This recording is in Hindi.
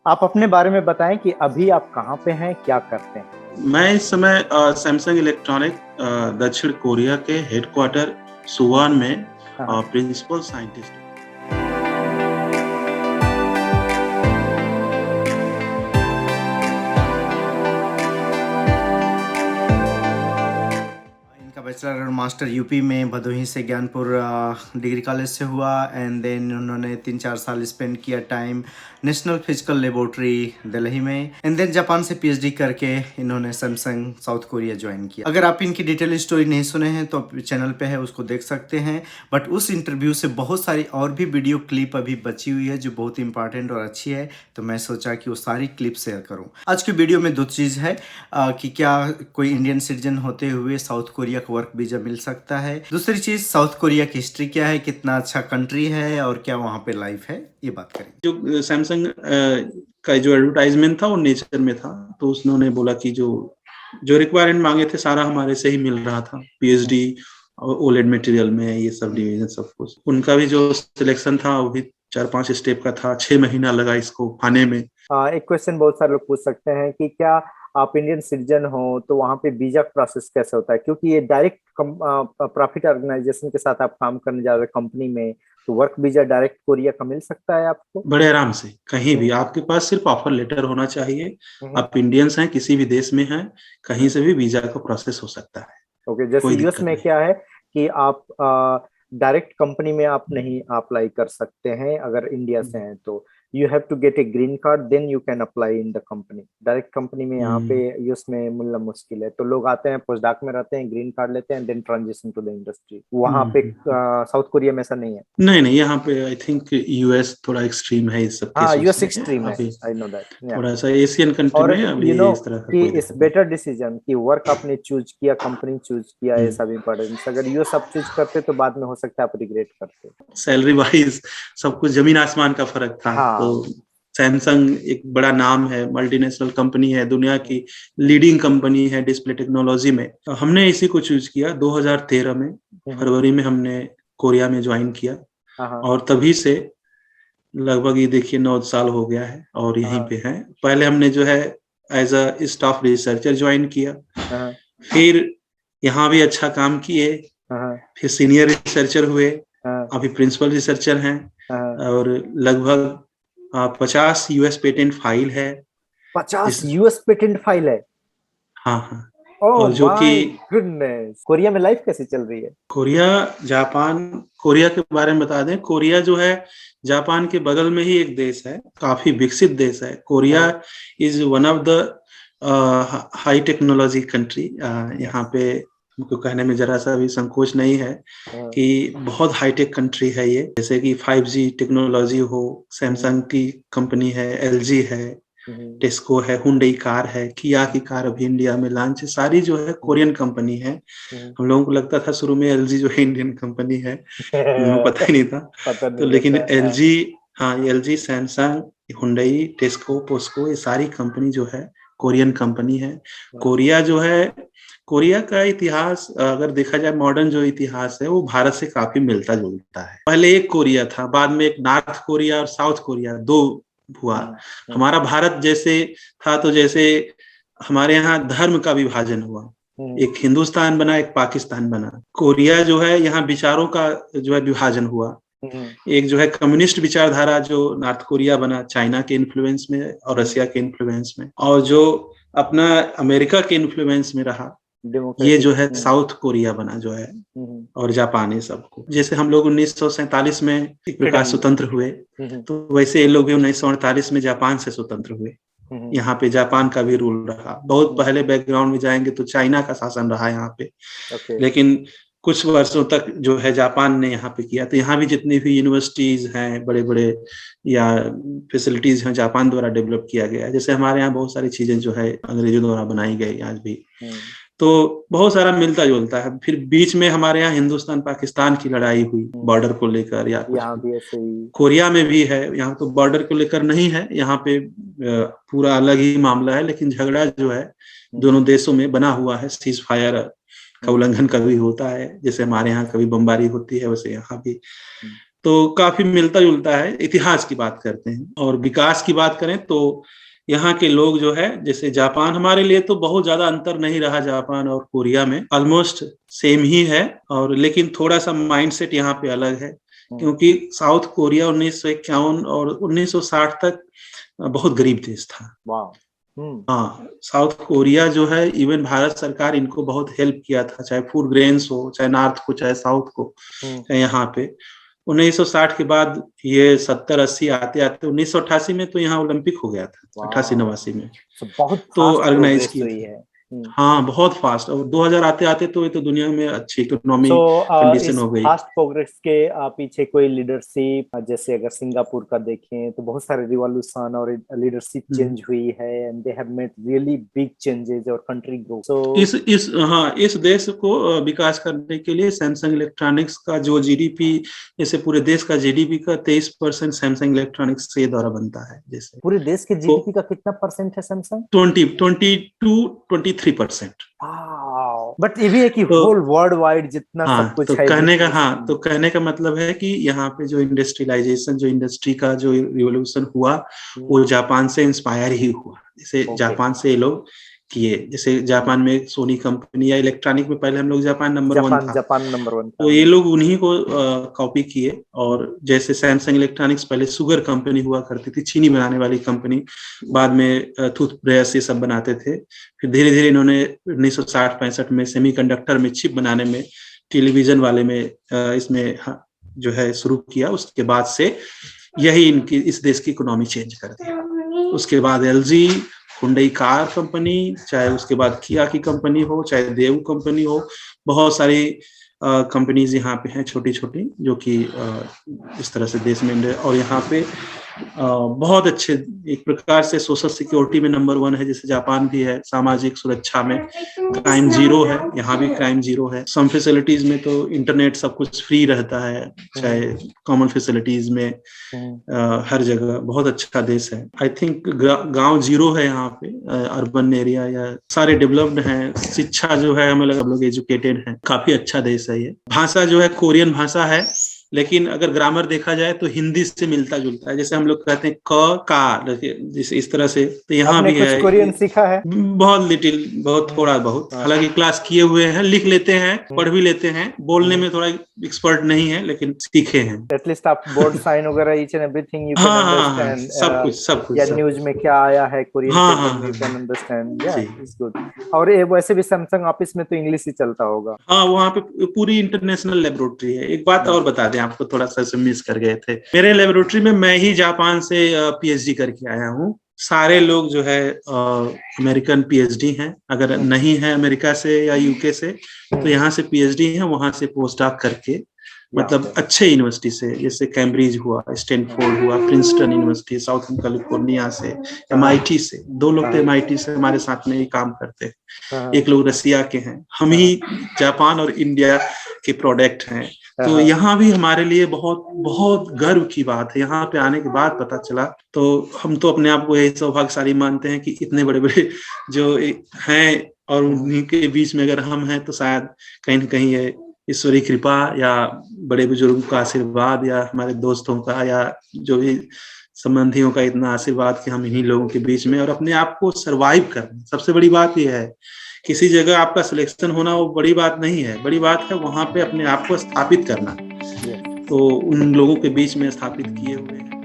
आप अपने बारे में बताएं कि अभी आप कहाँ पे हैं, क्या करते हैं? मैं इस समय सैमसंग इलेक्ट्रॉनिक दक्षिण कोरिया के हेडक्वार्टर सुवॉन में हाँ, हाँ। Principal scientist. इनका बैचलर और मास्टर यूपी में भदोही से ज्ञानपुर डिग्री कॉलेज से हुआ। एंड देन उन्होंने 3-4 साल स्पेंड किया time national physical laboratory Delhi में। एंड देन जापान से पीएचडी करके इन्होंने सैमसंग साउथ कोरिया ज्वाइन किया। अगर आप इनकी डिटेल स्टोरी नहीं सुने हैं तो चैनल पे है, उसको देख सकते हैं। बट उस इंटरव्यू से बहुत सारी और भी वीडियो क्लिप अभी बची हुई है जो बहुत इंपॉर्टेंट और अच्छी है, तो मैं सोचा कि वो सारी क्लिप शेयर करूँ। आज की वीडियो में दो चीज़ है कि क्या कोई इंडियन सिटीजन होते हुए साउथ कोरिया को वर्क वीजा मिल सकता है, दूसरी चीज साउथ कोरिया की हिस्ट्री क्या है, कितना अच्छा कंट्री है और क्या वहाँ पे लाइफ है, ये बात करेंगे। जो सैमसंग का जो एडवर्टाइजमेंट था वो नेचर में था, तो उन्होंने बोला कि जो जो रिक्वायरमेंट मांगे थे सारा हमारे से ही मिल रहा था। पीएचडी और ओलेड मटेरियल में ये सब डिवीजन सब कुछ। उनका भी जो सिलेक्शन था वो भी 4-5 स्टेप का था। 6 महीना लगा इसको पाने में। एक क्वेश्चन बहुत सारे लोग पूछ सकते हैं कि क्या आप इंडियन सिटीजन हो तो वहाँ पे वीजा प्रोसेस कैसे होता है, क्योंकि ये डायरेक्ट प्रॉफिट ऑर्गेनाइजेशन के साथ आप काम करने जा रहे हैं कंपनी में, तो वर्क वीजा डायरेक्ट कोरिया का मिल सकता है आपको? बड़े आराम से कहीं भी आपके पास सिर्फ ऑफर लेटर होना चाहिए। हम्म। आप इंडियंस हैं, किसी भी देश में हैं, कहीं से भी वीजा का प्रोसेस हो सकता है। ओके, जैसे कोई यूएस दिक्कत में नहीं। क्या है कि आप डायरेक्ट कंपनी में आप नहीं अप्लाई कर सकते हैं अगर इंडिया से हैं तो। You have to get a green card, then you can apply in the company. Direct company में यहाँ पे हम्म। यूएस में मिलना मुश्किल है, तो लोग आते हैं पोस्टडॉक में रहते हैं, ग्रीन कार्ड लेते हैं, then transition to the industry. वहाँ पे हम्म। साउथ कोरिया में ऐसा नहीं है। नहीं नहीं, यहाँ पे आई थिंक यूएस थोड़ा एक्सट्रीम है इस सब हाँ, केसेस यूएस में। एक्सट्रीम है, अभी आई नो दैट। थोड़ा सा एशियन कंट्री और में यू अभी नो इस तरह का कि कोई इस दिक्कत नहीं। बेटर डिसीजन कि वर्क आपने चूज किया, कंपनी चूज किया, ये सब इम्पोर्टेंस। अगर ये सब चूज करते तो बाद में हो सकता है आप रिग्रेट करते। सैलरी वाइज सब कुछ जमीन आसमान का फर्क था। तो हाँ। सैमसंग एक बड़ा नाम है, मल्टीनेशनल कंपनी है, दुनिया की लीडिंग कंपनी है डिस्प्ले टेक्नोलॉजी में। तो हमने इसी को चूज किया 2013 में। हम्म। फरवरी में हमने कोरिया में ज्वाइन किया हाँ, हाँ, और तभी से लगभग ये देखिए 9 साल हो गया है और यहीं हाँ, पे हैं। पहले हमने जो है as a staff researcher join किया, हाँ, फिर यहाँ भी अच्छा काम किए, हाँ, फिर सीनियर रिसर्चर हुए, हाँ, अभी प्रिंसिपल रिसर्चर हैं। हाँ। और लगभग 50 यूएस पेटेंट फाइल है। 50 जिस यूएस पेटेंट फाइल है? हाँ हाँ। ओह और जो कि माय गुडनेस! कोरिया में लाइफ कैसी चल रही है? कोरिया, जापान, कोरिया के बारे में बता दें। कोरिया जो है जापान के बगल में ही एक देश है, काफी विकसित देश है। कोरिया हाँ। Is one of the high technology country. यहाँ यस। पे हमको कहने में जरा सा भी संकोच नहीं है हाँ। कि बहुत हाईटेक कंट्री है ये। जैसे कि 5G टेक्नोलॉजी हो, सैमसंग की कंपनी है, एलजी है, हम्म। टेस्को है, हुंडई कार है, किया की कार अभी इंडिया में लॉन्च है। सारी जो है कोरियन कंपनी है। हम्म। हम लोगों को लगता था शुरू में एलजी जो है इंडियन कंपनी है, हमें पता ही नहीं था। पता तो नहीं लेकिन होता। हाँ। एलजी, हाँ, LG, Samsung, Hyundai, Tesco, Posco, ये सारी कंपनी जो है कोरियन कंपनी है। कोरिया जो है, कोरिया का इतिहास अगर देखा जाए, मॉडर्न जो इतिहास है वो भारत से काफी मिलता जुलता है। पहले एक कोरिया था, बाद में एक नॉर्थ कोरिया और साउथ कोरिया दो हुआ। हमारा भारत जैसे था, तो जैसे हमारे यहाँ धर्म का विभाजन हुआ, एक हिंदुस्तान बना, एक पाकिस्तान बना। कोरिया जो है यहाँ विचारों का जो है विभाजन हुआ। एक जो है कम्युनिस्ट विचारधारा जो नॉर्थ कोरिया बना चाइना के इन्फ्लुएंस में और रशिया के इन्फ्लुएंस में, और जो अपना अमेरिका के इन्फ्लुएंस में रहा, ये डेमोक्रेटिक। जो है साउथ कोरिया बना जो है, और जापान। ये सबको जैसे हम लोग 1947 में एक प्रकार फ्रीडम। स्वतंत्र हुए, तो वैसे ये लोग भी 1948 में जापान से स्वतंत्र हुए। यहाँ पे जापान का भी रूल रहा। बहुत पहले बैकग्राउंड में जाएंगे तो चाइना का शासन रहा यहाँ पे, ओके। लेकिन कुछ वर्षों तक जो है जापान ने यहाँ पे किया। तो यहाँ भी जितनी भी यूनिवर्सिटीज हैं, बड़े बड़े या फैसिलिटीज हैं, जापान द्वारा डेवलप किया गया है। जैसे हमारे यहाँ बहुत सारी चीजें जो है अंग्रेजों द्वारा बनाई गई आज भी। तो बहुत सारा मिलता जुलता है। फिर बीच में हमारे यहाँ हिंदुस्तान पाकिस्तान की लड़ाई हुई बॉर्डर को लेकर या कुछ यहाँ भी। भी ऐसे ही। कोरिया में भी है, यहाँ तो बॉर्डर को लेकर नहीं है, यहाँ पे पूरा अलग ही मामला है। लेकिन झगड़ा जो है दोनों देशों में बना हुआ है। सीज फायर का उल्लंघन कभी होता है, जैसे हमारे यहाँ कभी बमबारी होती है, वैसे यहाँ भी। तो काफी मिलता जुलता है। इतिहास की बात करते हैं और विकास की बात करें तो यहाँ के लोग जो है, जैसे जापान, हमारे लिए तो बहुत ज्यादा अंतर नहीं रहा जापान और कोरिया में, ऑलमोस्ट सेम ही है। और लेकिन थोड़ा सा माइंडसेट यहाँ पे अलग है, क्योंकि साउथ कोरिया 1951 और 1960 तक बहुत गरीब देश था। हाँ, साउथ कोरिया जो है, इवन भारत सरकार इनको बहुत हेल्प किया था, चाहे फूड ग्रेन्स हो, चाहे नॉर्थ को, चाहे साउथ को, चाहे यहाँ पे। 1960 के बाद ये 70-80 आते आते 1988 में तो यहाँ ओलंपिक हो गया था, 88-89 में। बहुत तो ऑर्गेनाइज किया है। हाँ, बहुत फास्ट। और 2000 आते आते तो ये तो दुनिया में अच्छी इकोनॉमी कंडीशन हो गई। फास्ट प्रोग्रेस के पीछे कोई लीडरशिप, जैसे अगर सिंगापुर का देखें तो बहुत सारे रिवॉल्यूशन और लीडरशिप चेंज हुई है, and they have made really big changes और कंट्री ग्रो। सो इस देश को विकास करने के लिए सैमसंग इलेक्ट्रॉनिक्स का जो जीडीपी, जैसे पूरे देश का जीडीपी का 23% सैमसंग इलेक्ट्रॉनिक्स से द्वारा बनता है। जैसे पूरे देश के जीडीपी का कितना परसेंट है सैमसंग? 22-23%। बट ये भी है कि होल वर्ल्ड वाइड जितना सब कुछ तो है, कहने का मतलब है कि यहाँ पे जो इंडस्ट्रियलाइजेशन, जो इंडस्ट्री का जो रिवोल्यूशन हुआ, वो जापान से इंस्पायर ही हुआ। जैसे जापान से ये लोग किए, जैसे जापान में सोनी कंपनी या इलेक्ट्रॉनिक में पहले हम लोग जापान नंबर 1 था, जापान नंबर 1 था। तो ये लोग उन्हीं को कॉपी किए। और जैसे सैमसंग इलेक्ट्रॉनिक्स पहले शुगर कंपनी हुआ करती थी, चीनी बनाने वाली कंपनी, बाद में टूथब्रश ये सब बनाते थे। फिर धीरे धीरे इन्होंने 1960-65 में सेमीकंडक्टर में चिप बनाने में, टेलीविजन वाले में इसमें जो है शुरू किया। उसके बाद से यही इनकी इस देश की इकोनॉमी चेंज कर दिया। उसके बाद एलजी, हुंडई कार कंपनी, चाहे उसके बाद किया की कंपनी हो, चाहे देव कंपनी हो, बहुत सारी कंपनीज यहाँ पे हैं छोटी छोटी, जो कि इस तरह से देश में। और यहाँ पे बहुत अच्छे, एक प्रकार से सोशल सिक्योरिटी में नंबर 1 है, जैसे जापान भी है। सामाजिक सुरक्षा में क्राइम जीरो है, यहाँ भी क्राइम जीरो है। सम फैसिलिटीज में तो इंटरनेट सब कुछ फ्री रहता है, चाहे कॉमन फैसिलिटीज में हर जगह बहुत अच्छा देश है। आई थिंक गांव जीरो है यहाँ पे, अर्बन एरिया या सारे डेवलप्ड हैं। शिक्षा जो है, हमें लगा लोग एजुकेटेड हैं, काफी अच्छा देश है ये। भाषा जो है कोरियन भाषा है, लेकिन अगर ग्रामर देखा जाए तो हिंदी से मिलता जुलता है। जैसे हम लोग कहते हैं क का, जैसे इस तरह से, तो यहाँ भी है। कोरियन सीखा है? बहुत लिटिल, बहुत थोड़ा बहुत। हालांकि क्लास किए हुए हैं, लिख लेते हैं, पढ़ भी लेते हैं। बोलने में थोड़ा एक्सपर्ट नहीं है, लेकिन सीखे हैं। एटलीस्ट आप बोर्ड साइन वगैरह each and everything you can understand. सब कुछ या न्यूज में क्या आया है कोरियन के, यू कैन अंडरस्टैंड। या इट्स गुड। और ये वैसे भी सैमसंग ऑफिस में तो इंग्लिश ही चलता होगा। हाँ, वहाँ पे पूरी इंटरनेशनल लेबोरेटरी है। एक बात और बता दें आपको, थोड़ा सा मिस कर गए थे। मेरे लेबोरेटरी में मैं ही जापान से पीएचडी करके आया हूँ। सारे लोग जो है अमेरिकन पीएचडी हैं। अगर नहीं है अमेरिका से या यूके से, तो यहाँ से पीएचडी है, वहां से पोस्ट डॉक करके, मतलब अच्छे यूनिवर्सिटी से, जैसे कैम्ब्रिज हुआ, स्टैनफोर्ड हुआ, प्रिंसटन यूनिवर्सिटी, साउथर्न कैलिफोर्निया से, एमआईटी से। 2 लोग तो एमआईटी से हमारे साथ में ही काम करते हैं। एक लोग रसिया के हैं। हम ही जापान और इंडिया के प्रोडक्ट हैं। तो यहाँ भी हमारे लिए बहुत बहुत गर्व की बात है। यहाँ पे आने के बाद पता चला, तो हम तो अपने आप को यही सौभाग्यशाली मानते हैं कि इतने बड़े बड़े जो हैं, और उन्हीं के बीच में अगर हम हैं, तो शायद कहीं न कहीं ये ईश्वरीय कृपा या बड़े बुजुर्गों का आशीर्वाद या हमारे दोस्तों का या जो भी संबंधियों का इतना आशीर्वाद कि हम इन्हीं लोगों के बीच में और अपने आप को सरवाइव कर रहे हैं। सबसे बड़ी बात यह है, किसी जगह आपका सिलेक्शन होना वो बड़ी बात नहीं है, बड़ी बात है वहां पे अपने आप को स्थापित करना। तो उन लोगों के बीच में स्थापित किए हुए हैं।